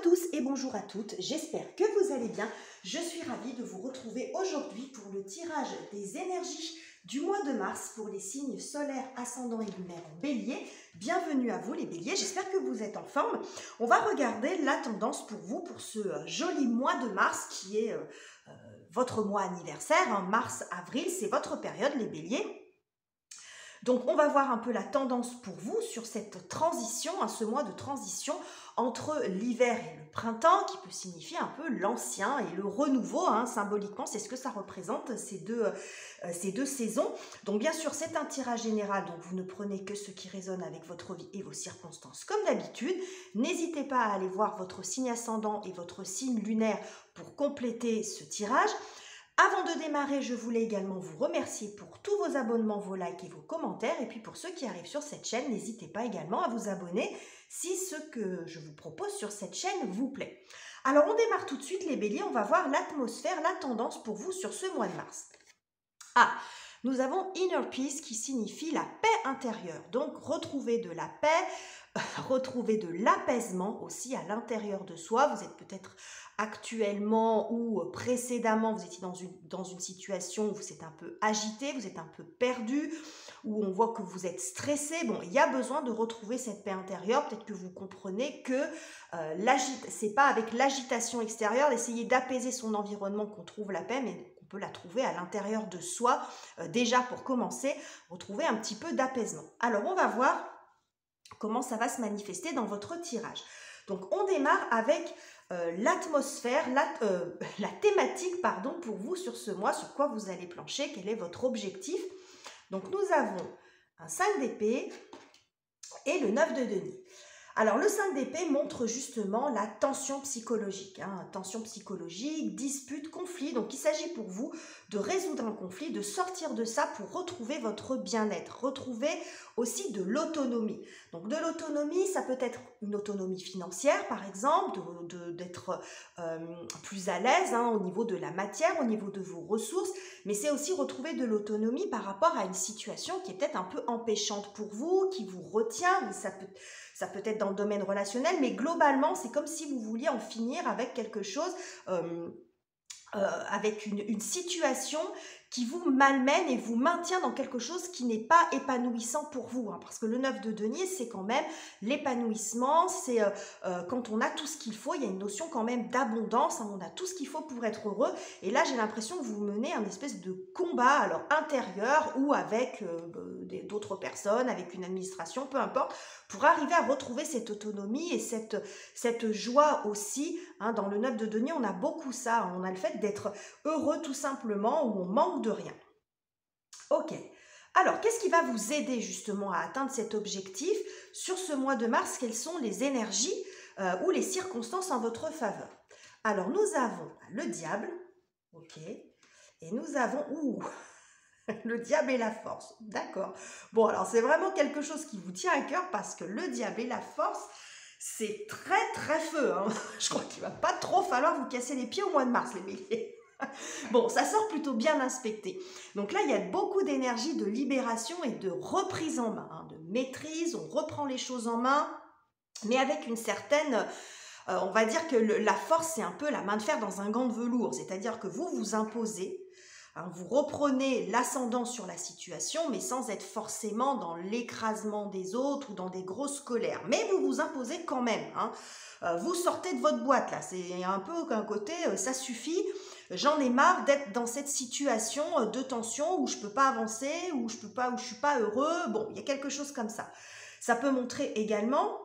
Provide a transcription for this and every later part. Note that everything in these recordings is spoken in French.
tous et bonjour à toutes, j'espère que vous allez bien. Je suis ravie de vous retrouver aujourd'hui pour le tirage des énergies du mois de mars pour les signes solaires, ascendants et lunaires en bélier. Bienvenue à vous les béliers, j'espère que vous êtes en forme. On va regarder la tendance pour vous pour ce joli mois de mars qui est votre mois anniversaire, hein, mars-avril, c'est votre période les béliers. Donc, on va voir un peu la tendance pour vous sur cette transition, ce mois de transition entre l'hiver et le printemps, qui peut signifier un peu l'ancien et le renouveau, hein, symboliquement, c'est ce que ça représente, ces deux saisons. Donc, bien sûr, c'est un tirage général, donc vous ne prenez que ce qui résonne avec votre vie et vos circonstances, comme d'habitude. N'hésitez pas à aller voir votre signe ascendant et votre signe lunaire pour compléter ce tirage. Avant de démarrer, je voulais également vous remercier pour tous vos abonnements, vos likes et vos commentaires. Et puis pour ceux qui arrivent sur cette chaîne, n'hésitez pas également à vous abonner si ce que je vous propose sur cette chaîne vous plaît. Alors on démarre tout de suite les béliers, on va voir l'atmosphère, la tendance pour vous sur ce mois de mars. Nous avons Inner Peace qui signifie la paix intérieure. Donc retrouver de la paix, retrouver de l'apaisement aussi à l'intérieur de soi. Vous êtes peut-être actuellement ou précédemment, vous étiez dans une situation où vous êtes un peu agité, vous êtes un peu perdu, où on voit que vous êtes stressé. Bon, il y a besoin de retrouver cette paix intérieure. Peut-être que vous comprenez que c'est pas avec l'agitation extérieure d'essayer d'apaiser son environnement qu'on trouve la paix, mais on peut la trouver à l'intérieur de soi. Déjà, pour commencer, retrouver un petit peu d'apaisement. Alors, on va voir comment ça va se manifester dans votre tirage. Donc, on démarre avec l'atmosphère, la thématique, pardon, pour vous sur ce mois, sur quoi vous allez plancher, quel est votre objectif. Donc, nous avons un 5 d'épée et le 9 de denier. Alors, le 5 d'épée montre justement la tension psychologique, tension psychologique, dispute, conflit. Donc, il s'agit pour vous de résoudre un conflit, de sortir de ça pour retrouver votre bien-être, retrouver aussi de l'autonomie. Donc, de l'autonomie, ça peut être une autonomie financière, par exemple, d'être plus à l'aise au niveau de la matière, au niveau de vos ressources, mais c'est aussi retrouver de l'autonomie par rapport à une situation qui est peut-être un peu empêchante pour vous, qui vous retient, mais ça peut être dans le domaine relationnel, mais globalement, c'est comme si vous vouliez en finir avec quelque chose, avec une situation qui vous malmène et vous maintient dans quelque chose qui n'est pas épanouissant pour vous. Parce que le 9 de denier, c'est quand même l'épanouissement, c'est quand on a tout ce qu'il faut, il y a une notion quand même d'abondance, on a tout ce qu'il faut pour être heureux. Et là, j'ai l'impression que vous menez un espèce de combat, alors intérieur ou avec d'autres personnes, avec une administration, peu importe, pour arriver à retrouver cette autonomie et cette joie aussi. Dans le 9 de denier, on a beaucoup ça, on a le fait d'être heureux tout simplement, où on manque de rien. Ok, alors qu'est-ce qui va vous aider justement à atteindre cet objectif sur ce mois de mars? Quelles sont les énergies ou les circonstances en votre faveur? Alors nous avons le diable, ok, et nous avons le diable et la force, d'accord. Bon, alors c'est vraiment quelque chose qui vous tient à cœur parce que le diable et la force, c'est très très feu. Je crois qu'il va pas trop falloir vous casser les pieds au mois de mars, les béliers. Bon, ça sort plutôt bien inspecté. Donc là, il y a beaucoup d'énergie de libération et de reprise en main, de maîtrise. On reprend les choses en main, mais avec une certaine... on va dire que la force, c'est un peu la main de fer dans un gant de velours. C'est-à-dire que vous vous imposez, vous reprenez l'ascendant sur la situation, mais sans être forcément dans l'écrasement des autres ou dans des grosses colères. Mais vous vous imposez quand même. Vous sortez de votre boîte, là. C'est un peu qu'un côté, ça suffit. J'en ai marre d'être dans cette situation de tension où je peux pas avancer, où je suis pas heureux. Bon, il y a quelque chose comme ça. Ça peut montrer également...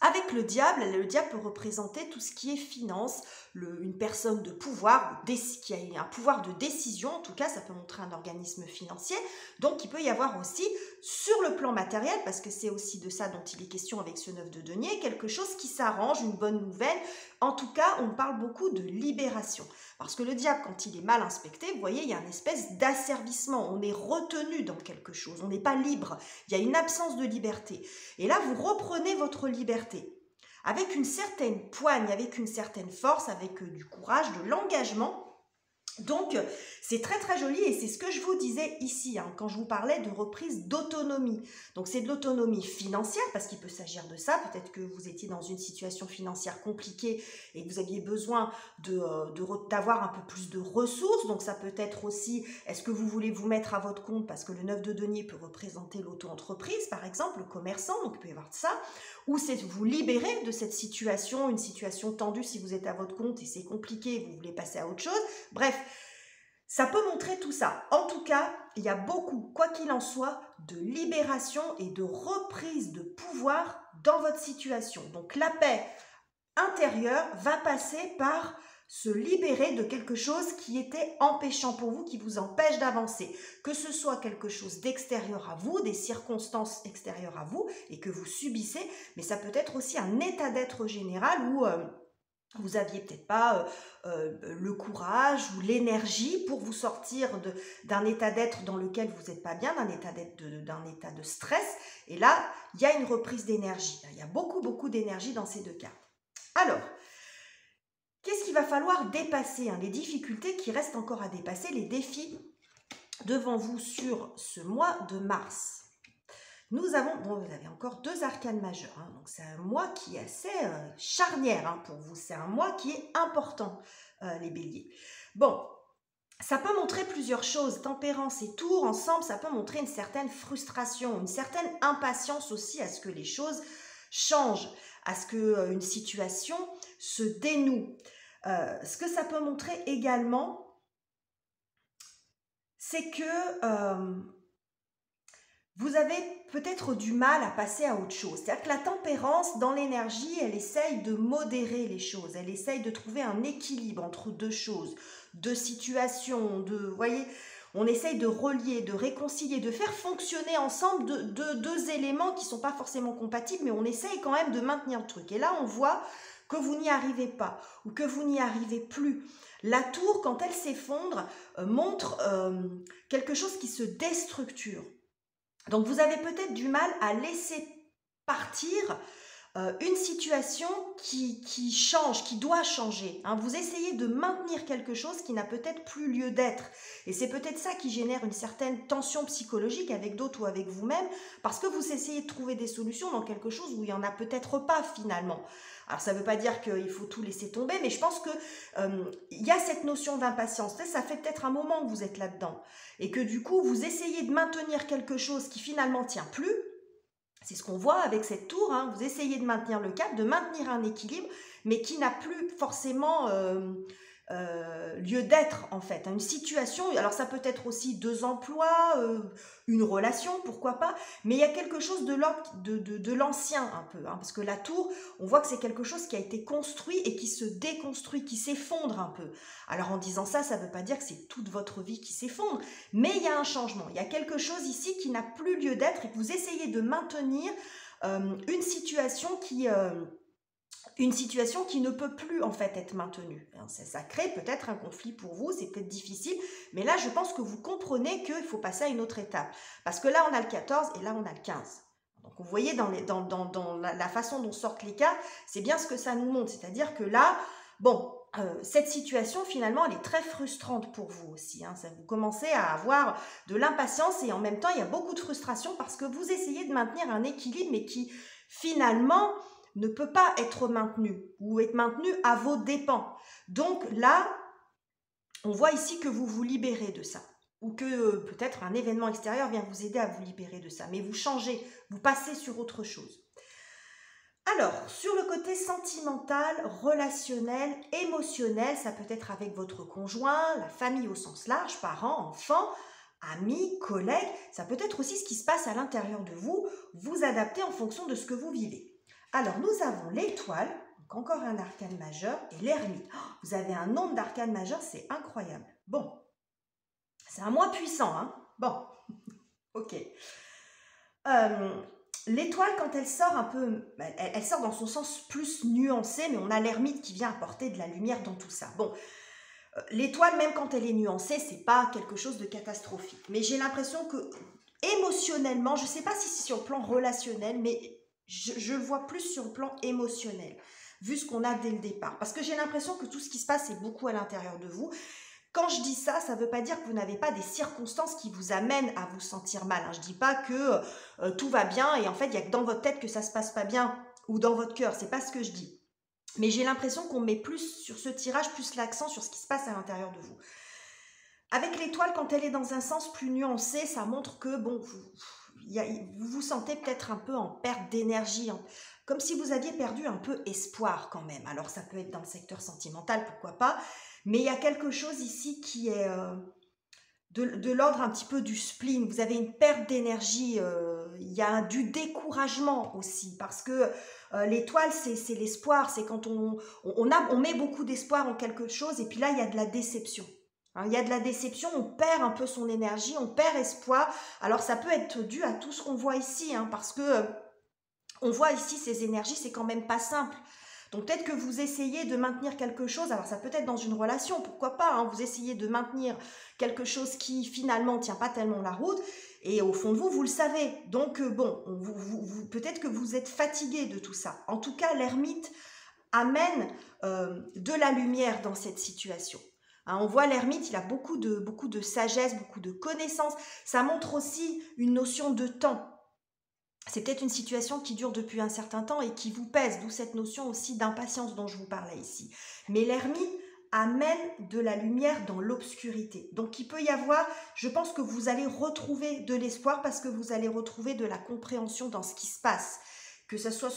Avec le diable peut représenter tout ce qui est finance, une personne de pouvoir, qui a un pouvoir de décision, en tout cas ça peut montrer un organisme financier, donc il peut y avoir aussi sur le plan matériel, parce que c'est aussi de ça dont il est question avec ce 9 de denier, quelque chose qui s'arrange, une bonne nouvelle. En tout cas, on parle beaucoup de libération, parce que le diable, quand il est mal inspecté, vous voyez, il y a une espèce d'asservissement, on est retenu dans quelque chose, on n'est pas libre, il y a une absence de liberté. Et là, vous reprenez votre liberté, avec une certaine poigne, avec une certaine force, avec du courage, de l'engagement, Donc, c'est très très joli et c'est ce que je vous disais ici, hein, quand je vous parlais de reprise d'autonomie. Donc, c'est de l'autonomie financière, parce qu'il peut s'agir de ça. Peut-être que vous étiez dans une situation financière compliquée et que vous aviez besoin d'avoir un peu plus de ressources. Donc, ça peut être aussi, est-ce que vous voulez vous mettre à votre compte, parce que le 9 de denier peut représenter l'auto-entreprise, par exemple, le commerçant, donc il peut y avoir de ça. Ou c'est vous libérer de cette situation, une situation tendue si vous êtes à votre compte et c'est compliqué, vous voulez passer à autre chose. Bref, ça peut montrer tout ça. En tout cas, il y a beaucoup, quoi qu'il en soit, de libération et de reprise de pouvoir dans votre situation. Donc la paix intérieure va passer par se libérer de quelque chose qui était empêchant pour vous, qui vous empêche d'avancer. Que ce soit quelque chose d'extérieur à vous, des circonstances extérieures à vous et que vous subissez, mais ça peut être aussi un état d'être général où vous aviez peut-être pas le courage ou l'énergie pour vous sortir d'un état d'être dans lequel vous n'êtes pas bien, d'un état de stress. Et là, il y a une reprise d'énergie. Il y a beaucoup, beaucoup d'énergie dans ces deux cas. Alors, qu'est-ce qu'il va falloir dépasser, hein, les difficultés qui restent encore à dépasser, les défis devant vous sur ce mois de mars. Nous avons, bon, vous avez encore 2 arcanes majeures, hein, donc c'est un mois qui est assez charnière, hein, pour vous. C'est un mois qui est important, les béliers. Bon, ça peut montrer plusieurs choses. Tempérance et tour, ensemble, ça peut montrer une certaine frustration, une certaine impatience aussi à ce que les choses changent, à ce qu'une situation se dénoue. Ce que ça peut montrer également, c'est que vous avez peut-être du mal à passer à autre chose. C'est-à-dire que la tempérance, dans l'énergie, elle essaye de modérer les choses. Elle essaye de trouver un équilibre entre deux choses, deux situations, vous voyez, on essaye de relier, de réconcilier, de faire fonctionner ensemble deux éléments qui ne sont pas forcément compatibles, mais on essaye quand même de maintenir le truc. Et là, on voit que vous n'y arrivez pas ou que vous n'y arrivez plus. La tour, quand elle s'effondre, montre quelque chose qui se déstructure. Donc, vous avez peut-être du mal à laisser partir une situation qui change, qui doit changer. Hein. Vous essayez de maintenir quelque chose qui n'a peut-être plus lieu d'être. Et c'est peut-être ça qui génère une certaine tension psychologique avec d'autres ou avec vous-même, parce que vous essayez de trouver des solutions dans quelque chose où il n'y en a peut-être pas finalement. Alors, ça ne veut pas dire qu'il faut tout laisser tomber, mais je pense qu'il y a cette notion d'impatience. Ça fait peut-être un moment que vous êtes là-dedans. Et que du coup, vous essayez de maintenir quelque chose qui finalement ne tient plus. C'est ce qu'on voit avec cette tour. Hein. Vous essayez de maintenir le cap, de maintenir un équilibre, mais qui n'a plus forcément lieu d'être en fait. Une situation, alors ça peut être aussi 2 emplois, une relation, pourquoi pas, mais il y a quelque chose de l'ancien un peu, hein, parce que la tour, on voit que c'est quelque chose qui a été construit et qui se déconstruit, qui s'effondre un peu. Alors en disant ça, ça ne veut pas dire que c'est toute votre vie qui s'effondre, mais il y a un changement, il y a quelque chose ici qui n'a plus lieu d'être et que vous essayez de maintenir une situation qui ne peut plus en fait être maintenue. Ça crée peut-être un conflit pour vous, c'est peut-être difficile, mais là je pense que vous comprenez qu'il faut passer à une autre étape. Parce que là on a le 14 et là on a le 15. Donc vous voyez dans la façon dont sortent les cartes, c'est bien ce que ça nous montre. C'est-à-dire que là, bon, cette situation finalement elle est très frustrante pour vous aussi. Hein. Vous commencez à avoir de l'impatience et en même temps il y a beaucoup de frustration parce que vous essayez de maintenir un équilibre mais qui finalement ne peut pas être maintenu ou être maintenu à vos dépens. Donc là, on voit ici que vous vous libérez de ça ou que peut-être un événement extérieur vient vous aider à vous libérer de ça, mais vous changez, vous passez sur autre chose. Alors, sur le côté sentimental, relationnel, émotionnel, ça peut être avec votre conjoint, la famille au sens large, parents, enfants, amis, collègues, ça peut être aussi ce qui se passe à l'intérieur de vous, vous adaptez en fonction de ce que vous vivez. Alors, nous avons l'étoile, donc encore un arcane majeur, et l'ermite. Oh, vous avez un nombre d'arcanes majeurs, c'est incroyable. Bon, c'est un mois puissant, hein. Bon, ok. L'étoile, quand elle sort un peu, elle sort dans son sens plus nuancé, mais on a l'ermite qui vient apporter de la lumière dans tout ça. Bon, l'étoile, même quand elle est nuancée, c'est pas quelque chose de catastrophique. Mais j'ai l'impression que, émotionnellement, je ne sais pas si c'est sur le plan relationnel, mais je le vois plus sur le plan émotionnel, vu ce qu'on a dès le départ. Parce que j'ai l'impression que tout ce qui se passe, c'est beaucoup à l'intérieur de vous. Quand je dis ça, ça ne veut pas dire que vous n'avez pas des circonstances qui vous amènent à vous sentir mal. Je ne dis pas que tout va bien et en fait, il n'y a que dans votre tête que ça ne se passe pas bien ou dans votre cœur. Ce n'est pas ce que je dis. Mais j'ai l'impression qu'on met plus sur ce tirage, plus l'accent sur ce qui se passe à l'intérieur de vous. Avec l'étoile, quand elle est dans un sens plus nuancé, ça montre que bon, vous vous sentez peut-être un peu en perte d'énergie, comme si vous aviez perdu un peu espoir quand même. Alors ça peut être dans le secteur sentimental, pourquoi pas, mais il y a quelque chose ici qui est de l'ordre un petit peu du spleen. Vous avez une perte d'énergie, il y a du découragement aussi, parce que l'étoile, c'est l'espoir, c'est quand on met beaucoup d'espoir en quelque chose, et puis là, il y a de la déception. Il y a de la déception, on perd un peu son énergie, on perd espoir. Alors ça peut être dû à tout ce qu'on voit ici, parce que on voit ici ces énergies, c'est quand même pas simple. Donc peut-être que vous essayez de maintenir quelque chose, alors ça peut être dans une relation, pourquoi pas, vous essayez de maintenir quelque chose qui finalement ne tient pas tellement la route, et au fond de vous, vous le savez. Donc bon, peut-être que vous êtes fatigué de tout ça. En tout cas, l'ermite amène de la lumière dans cette situation. On voit l'ermite, il a beaucoup de sagesse, beaucoup de connaissances. Ça montre aussi une notion de temps. C'est peut-être une situation qui dure depuis un certain temps et qui vous pèse, d'où cette notion aussi d'impatience dont je vous parlais ici. Mais l'ermite amène de la lumière dans l'obscurité. Donc il peut y avoir, je pense que vous allez retrouver de l'espoir parce que vous allez retrouver de la compréhension dans ce qui se passe. Que ce soit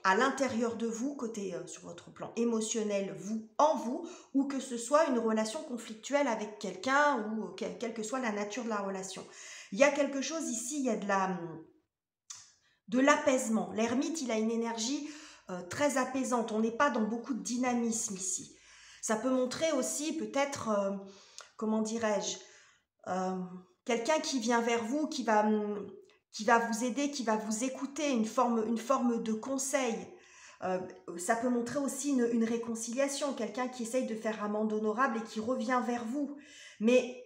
à l'intérieur de vous, sur votre plan émotionnel, en vous, ou que ce soit une relation conflictuelle avec quelqu'un, ou quelle que soit la nature de la relation. Il y a quelque chose ici, il y a de l'apaisement. L'ermite, il a une énergie très apaisante. On n'est pas dans beaucoup de dynamisme ici. Ça peut montrer aussi peut-être, comment dirais-je, quelqu'un qui vient vers vous, qui va vous aider, qui va vous écouter, une forme de conseil. Ça peut montrer aussi une réconciliation, quelqu'un qui essaye de faire amende honorable et qui revient vers vous. Mais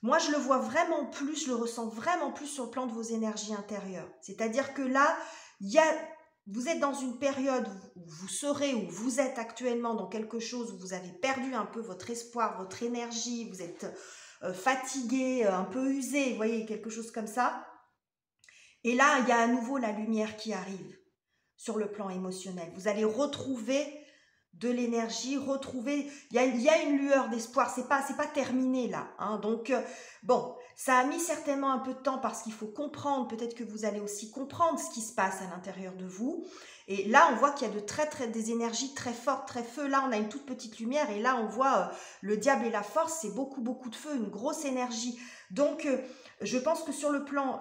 moi, je le vois vraiment plus, je le ressens vraiment plus sur le plan de vos énergies intérieures. C'est-à-dire que là, vous êtes dans une période où vous serez, où vous êtes actuellement dans quelque chose où vous avez perdu un peu votre espoir, votre énergie, vous êtes fatigué, un peu usé, vous voyez, quelque chose comme ça. Et là, il y a à nouveau la lumière qui arrive sur le plan émotionnel. Vous allez retrouver de l'énergie, il y a une lueur d'espoir, c'est pas terminé là. Donc, bon, ça a mis certainement un peu de temps parce qu'il faut comprendre, peut-être que vous allez aussi comprendre ce qui se passe à l'intérieur de vous. Et là, on voit qu'il y a des énergies très fortes, très feu. Là, on a une toute petite lumière et là, on voit le diable et la force, c'est beaucoup de feu, une grosse énergie. Donc, je pense que sur le plan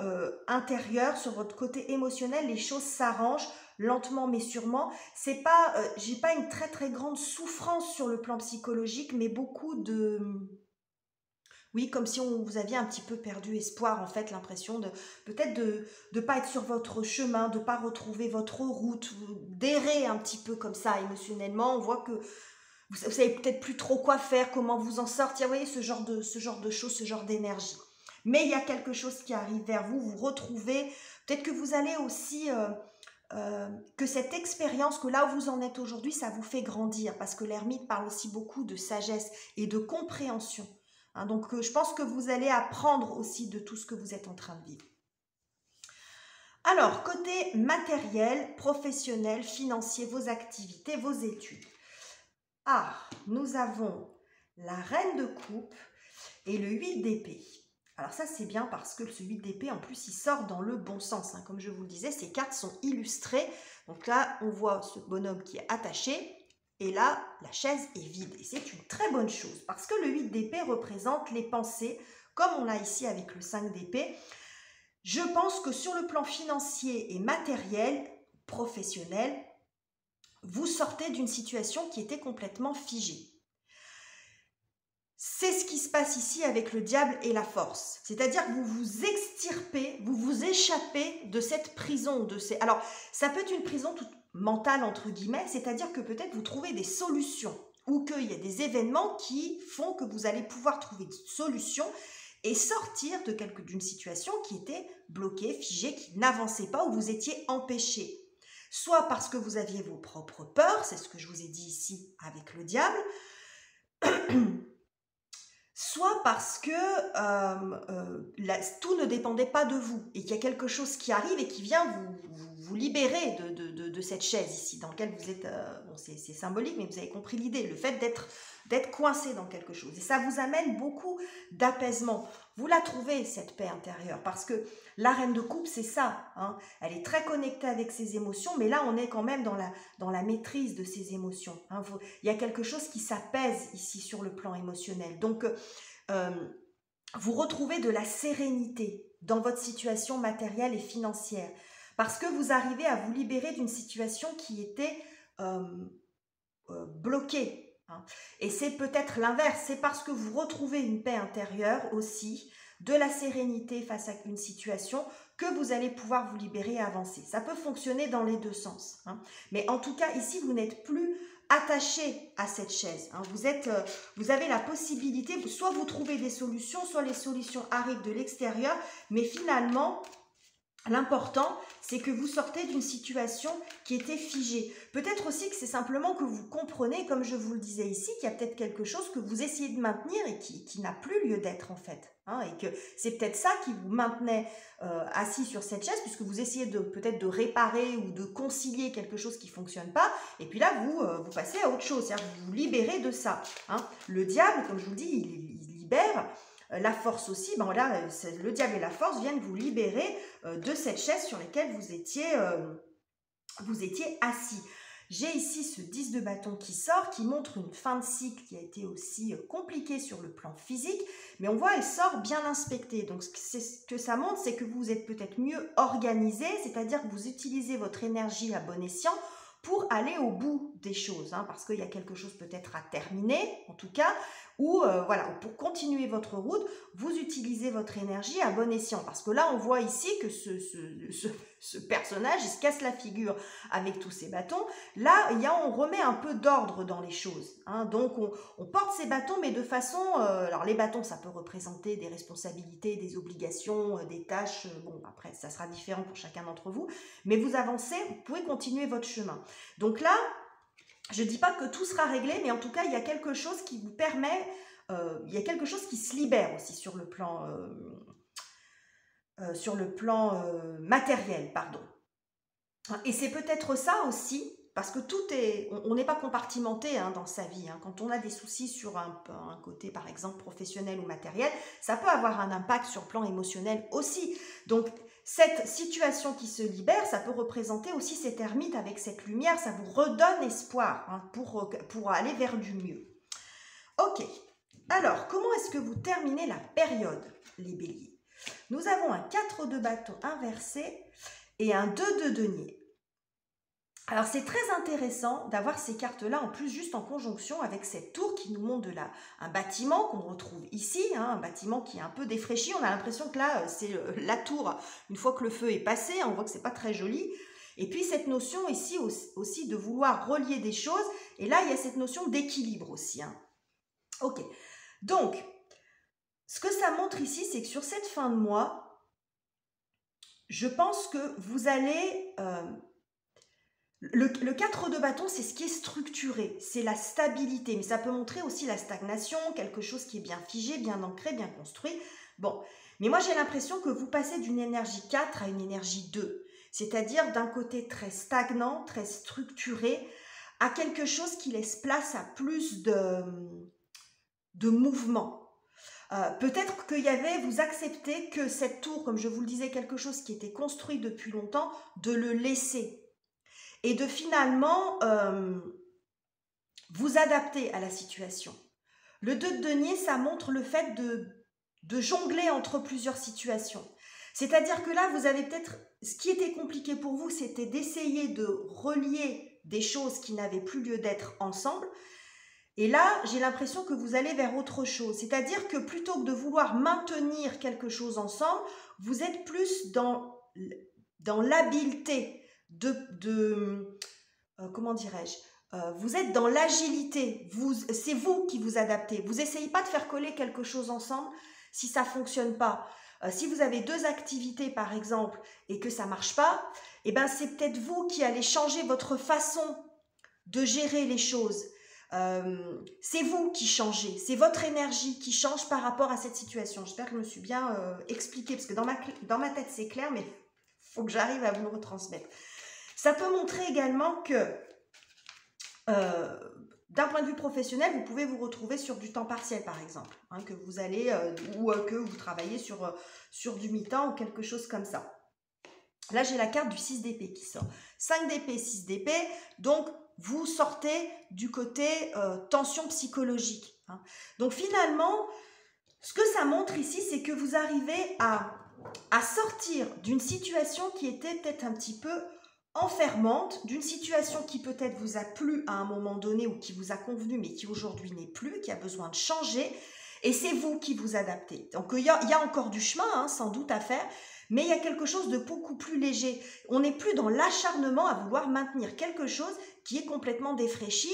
intérieur, sur votre côté émotionnel, les choses s'arrangent lentement mais sûrement. C'est pas, j'ai pas une très grande souffrance sur le plan psychologique, mais beaucoup de, oui, comme si vous aviez un petit peu perdu espoir, en fait, l'impression peut-être de pas être sur votre chemin, de pas retrouver votre route, d'errer un petit peu comme ça émotionnellement. On voit que vous savez peut-être plus trop quoi faire, comment vous en sortir, vous voyez, ce genre de choses, ce genre d'énergie. Mais il y a quelque chose qui arrive vers vous, vous retrouvez, peut-être que vous allez aussi, que cette expérience, que là où vous en êtes aujourd'hui, ça vous fait grandir, parce que l'ermite parle aussi beaucoup de sagesse et de compréhension. Donc je pense que vous allez apprendre aussi de tout ce que vous êtes en train de vivre. Alors, côté matériel, professionnel, financier, vos activités, vos études. Nous avons la reine de coupe et le 8 d'épée. Alors ça, c'est bien parce que ce 8 d'épée, en plus, il sort dans le bon sens. Comme je vous le disais, ces cartes sont illustrées. Donc là, on voit ce bonhomme qui est attaché. Et là, la chaise est vide. Et c'est une très bonne chose. Parce que le 8 d'épée représente les pensées, comme on l'a ici avec le 5 d'épée. Je pense que sur le plan financier et matériel, professionnel, vous sortez d'une situation qui était complètement figée. C'est ce qui se passe ici avec le diable et la force. C'est-à-dire que vous vous extirpez, vous vous échappez de cette prison. Alors, ça peut être une prison toute mentale, entre guillemets, c'est-à-dire que peut-être vous trouvez des solutions ou qu'il y a des événements qui font que vous allez pouvoir trouver une solution et sortir d'une situation qui était bloquée, figée, qui n'avançait pas, où vous étiez empêché. Soit parce que vous aviez vos propres peurs, c'est ce que je vous ai dit ici avec le diable, soit parce que tout ne dépendait pas de vous et qu'il y a quelque chose qui arrive et qui vient vous libérer de cette chaise ici dans laquelle vous êtes, bon, c'est symbolique, mais vous avez compris l'idée, le fait d'être coincé dans quelque chose. Et ça vous amène beaucoup d'apaisement. Vous la trouvez, cette paix intérieure, parce que la reine de coupe, c'est ça, hein. Elle est très connectée avec ses émotions, mais là, on est quand même dans la maîtrise de ses émotions, hein. Il y a quelque chose qui s'apaise ici sur le plan émotionnel. Donc, vous retrouvez de la sérénité dans votre situation matérielle et financière, parce que vous arrivez à vous libérer d'une situation qui était bloquée. Et c'est peut-être l'inverse, c'est parce que vous retrouvez une paix intérieure aussi, de la sérénité face à une situation, que vous allez pouvoir vous libérer et avancer. Ça peut fonctionner dans les deux sens, hein. Mais en tout cas, ici, vous n'êtes plus attaché à cette chaise, hein. Vous avez la possibilité, soit vous trouvez des solutions, soit les solutions arrivent de l'extérieur, mais finalement, l'important, c'est que vous sortez d'une situation qui était figée. Peut-être aussi que c'est simplement que vous comprenez, comme je vous le disais ici, qu'il y a peut-être quelque chose que vous essayez de maintenir et qui n'a plus lieu d'être en fait, hein, et que c'est peut-être ça qui vous maintenait assis sur cette chaise, puisque vous essayez peut-être de réparer ou de concilier quelque chose qui ne fonctionne pas, et puis là, vous passez à autre chose, c'est-à-dire que vous vous libérez de ça, hein. Le diable, comme je vous le dis, il libère. La force aussi, ben là, le diable et la force viennent vous libérer de cette chaise sur laquelle vous étiez assis. J'ai ici ce 10 de bâton qui sort, qui montre une fin de cycle qui a été aussi compliquée sur le plan physique, mais on voit elle sort bien inspectée. Donc ce que ça montre, c'est que vous êtes peut-être mieux organisé, c'est-à-dire que vous utilisez votre énergie à bon escient pour aller au bout des choses, hein, parce qu'il y a quelque chose peut-être à terminer, en tout cas, ou voilà, pour continuer votre route, vous utilisez votre énergie à bon escient, parce que là, on voit ici que ce personnage, il se casse la figure avec tous ses bâtons. Là, on remet un peu d'ordre dans les choses, hein, donc on porte ses bâtons, mais de façon, alors les bâtons, ça peut représenter des responsabilités, des obligations, des tâches, bon, après, ça sera différent pour chacun d'entre vous, mais vous avancez, vous pouvez continuer votre chemin. Donc là, je ne dis pas que tout sera réglé, mais en tout cas, il y a quelque chose qui vous permet, il y a quelque chose qui se libère aussi sur le plan matériel, pardon. Et c'est peut-être ça aussi, parce que on n'est pas compartimenté, hein, dans sa vie, hein. Quand on a des soucis sur un côté, par exemple, professionnel ou matériel, ça peut avoir un impact sur le plan émotionnel aussi. Donc, cette situation qui se libère, ça peut représenter aussi cette ermite avec cette lumière, ça vous redonne espoir, hein, pour aller vers du mieux. Ok, alors, comment est-ce que vous terminez la période, les béliers? Nous avons un 4 de bâton inversé et un 2 de denier. Alors, c'est très intéressant d'avoir ces cartes-là, en plus, juste en conjonction avec cette tour qui nous montre un bâtiment qu'on retrouve ici, hein, un bâtiment qui est un peu défraîchi. On a l'impression que là, c'est la tour, une fois que le feu est passé, on voit que c'est pas très joli. Et puis, cette notion ici aussi de vouloir relier des choses. Et là, il y a cette notion d'équilibre aussi, hein. Ok, donc, ce que ça montre ici, c'est que sur cette fin de mois, je pense que vous allez... Le 4 de bâton, c'est ce qui est structuré, c'est la stabilité, mais ça peut montrer aussi la stagnation, quelque chose qui est bien figé, bien ancré, bien construit. Bon, mais moi j'ai l'impression que vous passez d'une énergie 4 à une énergie 2, c'est-à-dire d'un côté très stagnant, très structuré, à quelque chose qui laisse place à plus de mouvement. Peut-être vous acceptez que cette tour, comme je vous le disais, quelque chose qui était construit depuis longtemps, de le laisser. Et de finalement vous adapter à la situation. Le 2 de denier, ça montre le fait de jongler entre plusieurs situations. C'est-à-dire que là, vous avez peut-être... Ce qui était compliqué pour vous, c'était d'essayer de relier des choses qui n'avaient plus lieu d'être ensemble. Et là, j'ai l'impression que vous allez vers autre chose. C'est-à-dire que plutôt que de vouloir maintenir quelque chose ensemble, vous êtes plus dans l'habileté comment dirais-je, vous êtes dans l'agilité, c'est vous qui vous adaptez. Vous n'essayez pas de faire coller quelque chose ensemble si ça ne fonctionne pas. Si vous avez deux activités par exemple et que ça ne marche pas, eh ben, c'est peut-être vous qui allez changer votre façon de gérer les choses. c'est vous qui changez, c'est votre énergie qui change par rapport à cette situation. J'espère que je me suis bien expliquée, parce que dans ma tête c'est clair, mais il faut que j'arrive à vous le retransmettre. Ça peut montrer également que d'un point de vue professionnel, vous pouvez vous retrouver sur du temps partiel, par exemple, hein, que vous allez ou que vous travaillez sur du mi-temps ou quelque chose comme ça. Là, j'ai la carte du 6 d'épée qui sort. 5 d'épée, 6 d'épée, donc vous sortez du côté tension psychologique. Hein. Donc finalement, ce que ça montre ici, c'est que vous arrivez à sortir d'une situation qui était peut-être un petit peu enfermante, d'une situation qui peut-être vous a plu à un moment donné ou qui vous a convenu mais qui aujourd'hui n'est plus, qui a besoin de changer, et c'est vous qui vous adaptez. Donc il y a encore du chemin, hein, sans doute à faire, mais il y a quelque chose de beaucoup plus léger. On n'est plus dans l'acharnement à vouloir maintenir quelque chose qui est complètement défraîchi,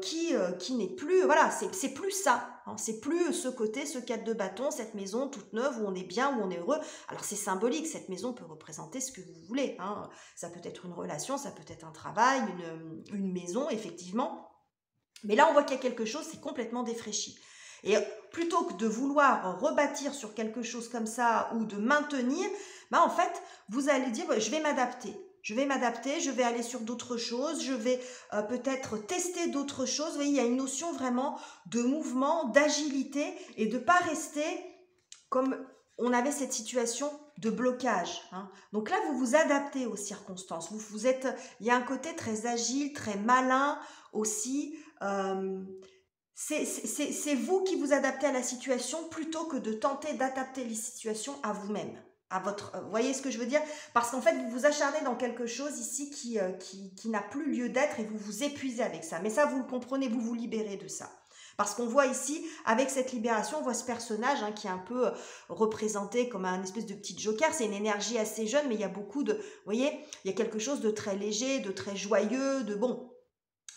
qui n'est plus, voilà, c'est plus ça, hein, c'est plus ce côté, ce cadre de bâton, cette maison toute neuve où on est bien, où on est heureux. Alors c'est symbolique, cette maison peut représenter ce que vous voulez, hein. Ça peut être une relation, ça peut être un travail, une maison, effectivement, mais là on voit qu'il y a quelque chose, c'est complètement défraîchi. Et plutôt que de vouloir rebâtir sur quelque chose comme ça ou de maintenir, bah en fait, vous allez dire, je vais m'adapter. Je vais aller sur d'autres choses, je vais peut-être tester d'autres choses. Vous voyez, il y a une notion vraiment de mouvement, d'agilité et de ne pas rester comme on avait cette situation de blocage. Hein. Donc là, vous vous adaptez aux circonstances. Il y a un côté très agile, très malin aussi. C'est vous qui vous adaptez à la situation plutôt que de tenter d'adapter les situations à vous-même. Vous voyez ce que je veux dire? Parce qu'en fait, vous vous acharnez dans quelque chose ici qui n'a plus lieu d'être et vous vous épuisez avec ça. Mais ça, vous le comprenez, vous vous libérez de ça. Parce qu'on voit ici, avec cette libération, on voit ce personnage hein, qui est un peu représenté comme un espèce de petit joker. C'est une énergie assez jeune, mais il y a beaucoup de... Vous voyez, il y a quelque chose de très léger, de très joyeux, de bon...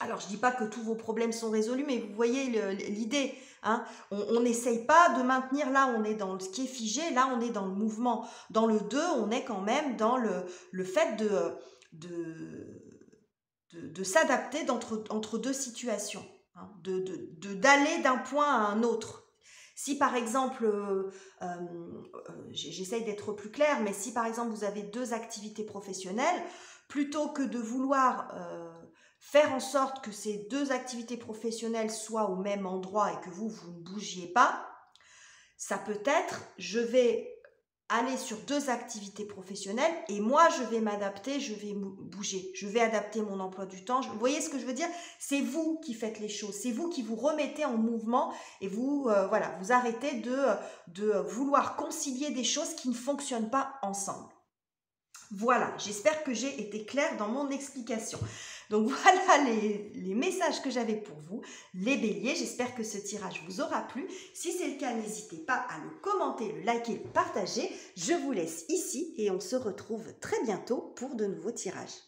Alors, je ne dis pas que tous vos problèmes sont résolus, mais vous voyez l'idée. Hein, on n'essaye pas de maintenir, là on est dans ce qui est figé, là on est dans le mouvement. Dans le 2, on est quand même dans le fait de s'adapter entre deux situations, hein, d'aller d'un point à un autre. Si par exemple, j'essaye d'être plus claire, mais si par exemple vous avez deux activités professionnelles, plutôt que de vouloir... faire en sorte que ces deux activités professionnelles soient au même endroit et que vous ne bougiez pas, ça peut être, je vais aller sur deux activités professionnelles et moi, je vais m'adapter, je vais bouger, je vais adapter mon emploi du temps. Vous voyez ce que je veux dire? C'est vous qui faites les choses, c'est vous qui vous remettez en mouvement et vous, voilà, vous arrêtez de vouloir concilier des choses qui ne fonctionnent pas ensemble. Voilà, j'espère que j'ai été claire dans mon explication. Donc voilà les messages que j'avais pour vous, les béliers. J'espère que ce tirage vous aura plu. Si c'est le cas, n'hésitez pas à le commenter, le liker, le partager. Je vous laisse ici et on se retrouve très bientôt pour de nouveaux tirages.